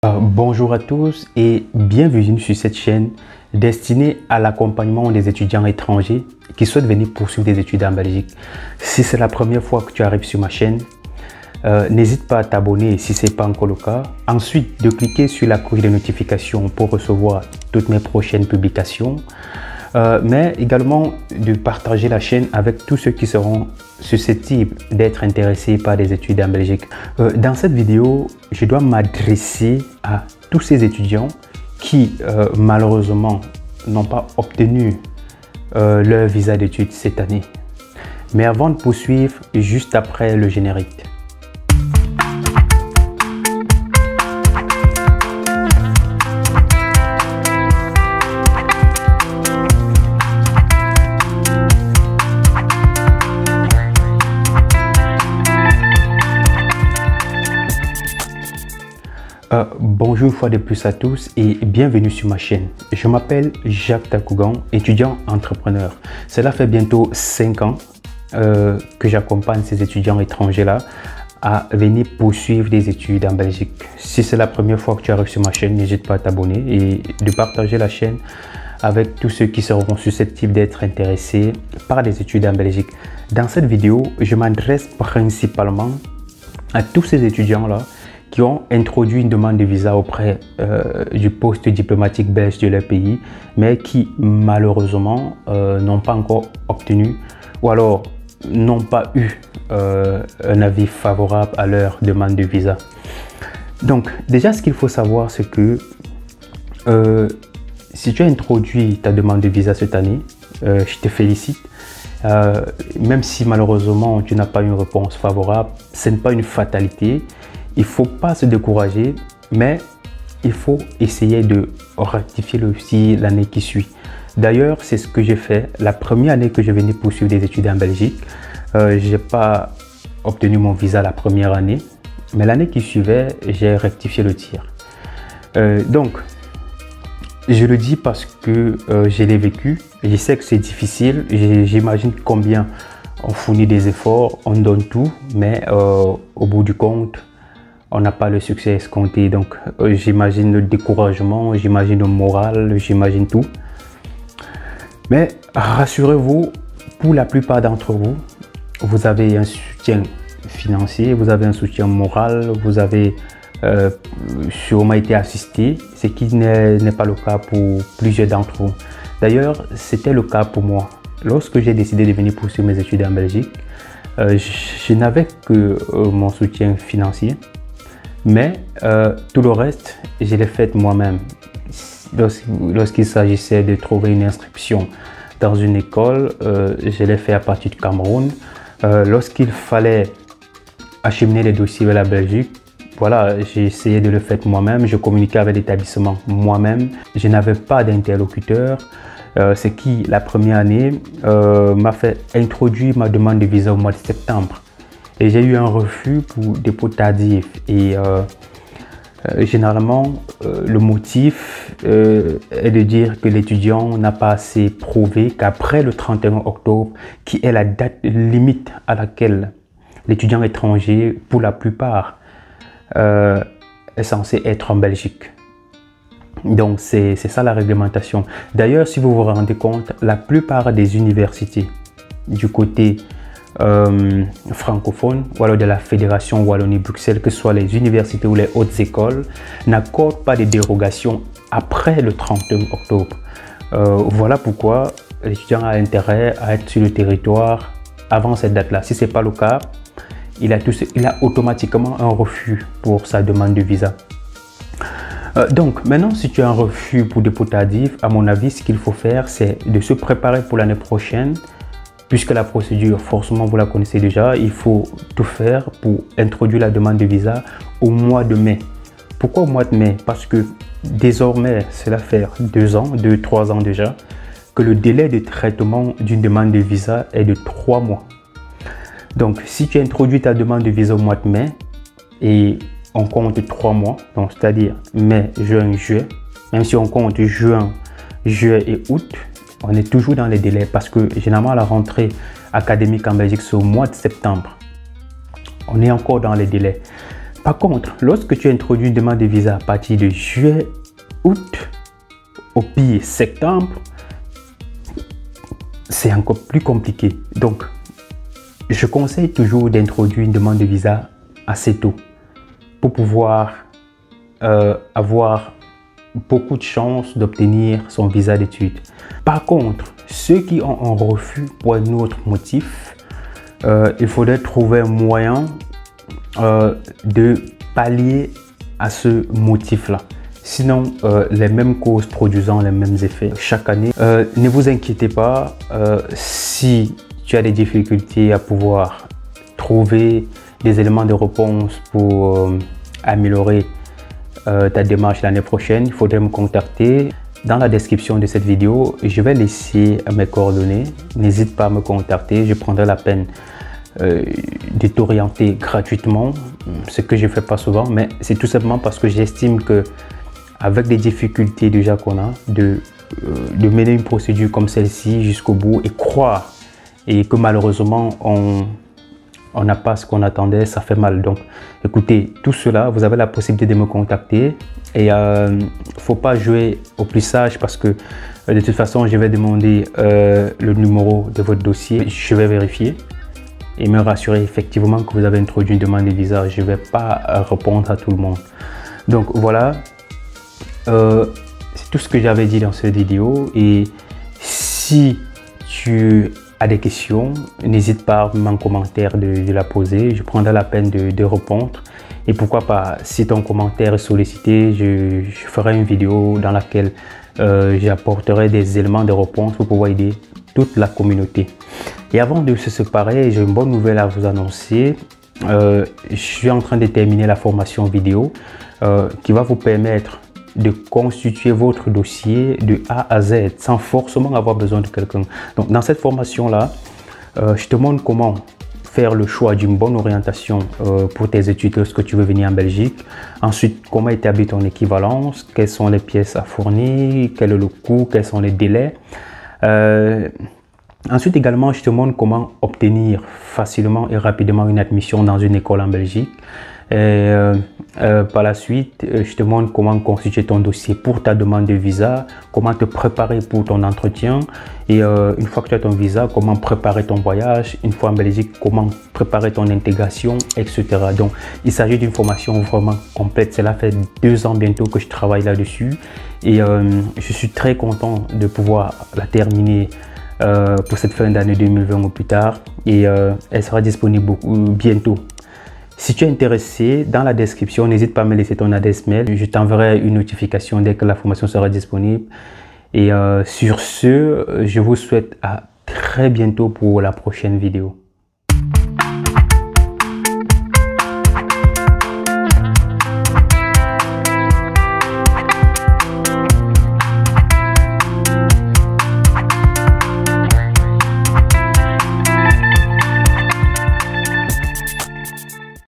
Bonjour à tous et bienvenue sur cette chaîne destinée à l'accompagnement des étudiants étrangers qui souhaitent venir poursuivre des études en Belgique. Si c'est la première fois que tu arrives sur ma chaîne, n'hésite pas à t'abonner si ce n'est pas encore le cas. Ensuite, de cliquer sur la cloche de notification pour recevoir toutes mes prochaines publications. Mais également de partager la chaîne avec tous ceux qui seront susceptibles d'être intéressés par des études en Belgique. Dans cette vidéo, je dois m'adresser à tous ces étudiants qui malheureusement n'ont pas obtenu leur visa d'études cette année. Mais avant de poursuivre, juste après le générique. Bonjour une fois de plus à tous et bienvenue sur ma chaîne. Je m'appelle Jacques Takougan, étudiant entrepreneur. Cela fait bientôt 5 ans que j'accompagne ces étudiants étrangers-là à venir poursuivre des études en Belgique. Si c'est la première fois que tu arrives sur ma chaîne, n'hésite pas à t'abonner et de partager la chaîne avec tous ceux qui seront susceptibles d'être intéressés par des études en Belgique. Dans cette vidéo, je m'adresse principalement à tous ces étudiants-là qui ont introduit une demande de visa auprès du poste diplomatique belge de leur pays, mais qui malheureusement n'ont pas encore obtenu ou alors n'ont pas eu un avis favorable à leur demande de visa. Donc déjà, ce qu'il faut savoir, c'est que si tu as introduit ta demande de visa cette année, je te félicite. Même si malheureusement tu n'as pas une réponse favorable, ce n'est pas une fatalité. Il ne faut pas se décourager, mais il faut essayer de rectifier aussi l'année qui suit. D'ailleurs, c'est ce que j'ai fait. La première année que je venais poursuivre des études en Belgique, je n'ai pas obtenu mon visa la première année, mais l'année qui suivait, j'ai rectifié le tir. Donc, je le dis parce que je l'ai vécu. Je sais que c'est difficile. J'imagine combien on fournit des efforts, on donne tout, mais au bout du compte, on n'a pas le succès escompté. Donc j'imagine le découragement, j'imagine le moral, j'imagine tout. Mais rassurez-vous, pour la plupart d'entre vous, vous avez un soutien financier, vous avez un soutien moral, vous avez sûrement été assisté, ce qui n'est pas le cas pour plusieurs d'entre vous. D'ailleurs, c'était le cas pour moi. Lorsque j'ai décidé de venir poursuivre mes études en Belgique, je n'avais que mon soutien financier. Mais tout le reste, je l'ai fait moi-même. Lorsqu'il s'agissait de trouver une inscription dans une école, je l'ai fait à partir du Cameroun. Lorsqu'il fallait acheminer les dossiers vers la Belgique, voilà, j'ai essayé de le faire moi-même. Je communiquais avec l'établissement moi-même. Je n'avais pas d'interlocuteur. Ce qui, la première année, m'a fait introduire ma demande de visa au mois de septembre. Et j'ai eu un refus pour dépôt tardif. Et généralement, le motif est de dire que l'étudiant n'a pas assez prouvé qu'après le 31 octobre, qui est la date limite à laquelle l'étudiant étranger, pour la plupart, est censé être en Belgique. Donc c'est ça la réglementation. D'ailleurs, si vous vous rendez compte, la plupart des universités du côté francophone ou alors de la Fédération Wallonie-Bruxelles, que ce soit les universités ou les hautes écoles, n'accordent pas de dérogation après le 31 octobre. Voilà pourquoi l'étudiant a intérêt à être sur le territoire avant cette date-là. Si ce n'est pas le cas, il a automatiquement un refus pour sa demande de visa. Donc maintenant, si tu as un refus pour dépôt tardif, à mon avis, ce qu'il faut faire, c'est de se préparer pour l'année prochaine. Puisque la procédure, forcément, vous la connaissez déjà, il faut tout faire pour introduire la demande de visa au mois de mai. Pourquoi au mois de mai? Parce que désormais, cela fait 2-3 ans déjà, que le délai de traitement d'une demande de visa est de 3 mois. Donc, si tu introduis ta demande de visa au mois de mai et on compte 3 mois, donc c'est-à-dire mai, juin, juillet, même si on compte juin, juillet et août, on est toujours dans les délais parce que généralement la rentrée académique en Belgique c'est au mois de septembre. On est encore dans les délais. Par contre, lorsque tu introduis une demande de visa à partir de juillet, août, au pire septembre, c'est encore plus compliqué. Donc, je conseille toujours d'introduire une demande de visa assez tôt pour pouvoir avoir beaucoup de chances d'obtenir son visa d'études. Par contre, ceux qui ont un refus pour un autre motif, il faudrait trouver un moyen de pallier à ce motif-là. Sinon, les mêmes causes produisant les mêmes effets chaque année. Ne vous inquiétez pas, si tu as des difficultés à pouvoir trouver des éléments de réponse pour améliorer ta démarche l'année prochaine, il faudrait me contacter. Dans la description de cette vidéo, je vais laisser mes coordonnées. N'hésite pas à me contacter, je prendrai la peine de t'orienter gratuitement, ce que je ne fais pas souvent, mais c'est tout simplement parce que j'estime que avec les difficultés déjà qu'on a, de mener une procédure comme celle-ci jusqu'au bout et croire, et que malheureusement on n'a pas ce qu'on attendait, ça fait mal. Donc écoutez, tout cela, vous avez la possibilité de me contacter et il ne faut pas jouer au plus sage parce que de toute façon, je vais demander le numéro de votre dossier, je vais vérifier et me rassurer effectivement que vous avez introduit une demande de visa. Je ne vais pas répondre à tout le monde. Donc voilà, c'est tout ce que j'avais dit dans cette vidéo. Et si tu as des questions, n'hésite pas en commentaire de la poser. Je prendrai la peine de répondre. Et pourquoi pas, si ton commentaire est sollicité, je ferai une vidéo dans laquelle j'apporterai des éléments de réponse pour pouvoir aider toute la communauté. Et avant de se séparer, j'ai une bonne nouvelle à vous annoncer. Je suis en train de terminer la formation vidéo qui va vous permettre de constituer votre dossier de A à Z sans forcément avoir besoin de quelqu'un. Donc dans cette formation-là, je te montre comment faire le choix d'une bonne orientation pour tes études lorsque tu veux venir en Belgique. Ensuite, comment établir ton équivalence, quelles sont les pièces à fournir, quel est le coût, quels sont les délais. Ensuite également, je te montre comment obtenir facilement et rapidement une admission dans une école en Belgique. Et par la suite, je te montre comment constituer ton dossier pour ta demande de visa, comment te préparer pour ton entretien et une fois que tu as ton visa, comment préparer ton voyage, une fois en Belgique, comment préparer ton intégration, etc. Donc, il s'agit d'une formation vraiment complète. Cela fait 2 ans bientôt que je travaille là-dessus et je suis très content de pouvoir la terminer pour cette fin d'année 2020 ou plus tard et elle sera disponible bientôt. Si tu es intéressé, dans la description, n'hésite pas à me laisser ton adresse mail. Je t'enverrai une notification dès que la formation sera disponible. Et sur ce, je vous souhaite à très bientôt pour la prochaine vidéo.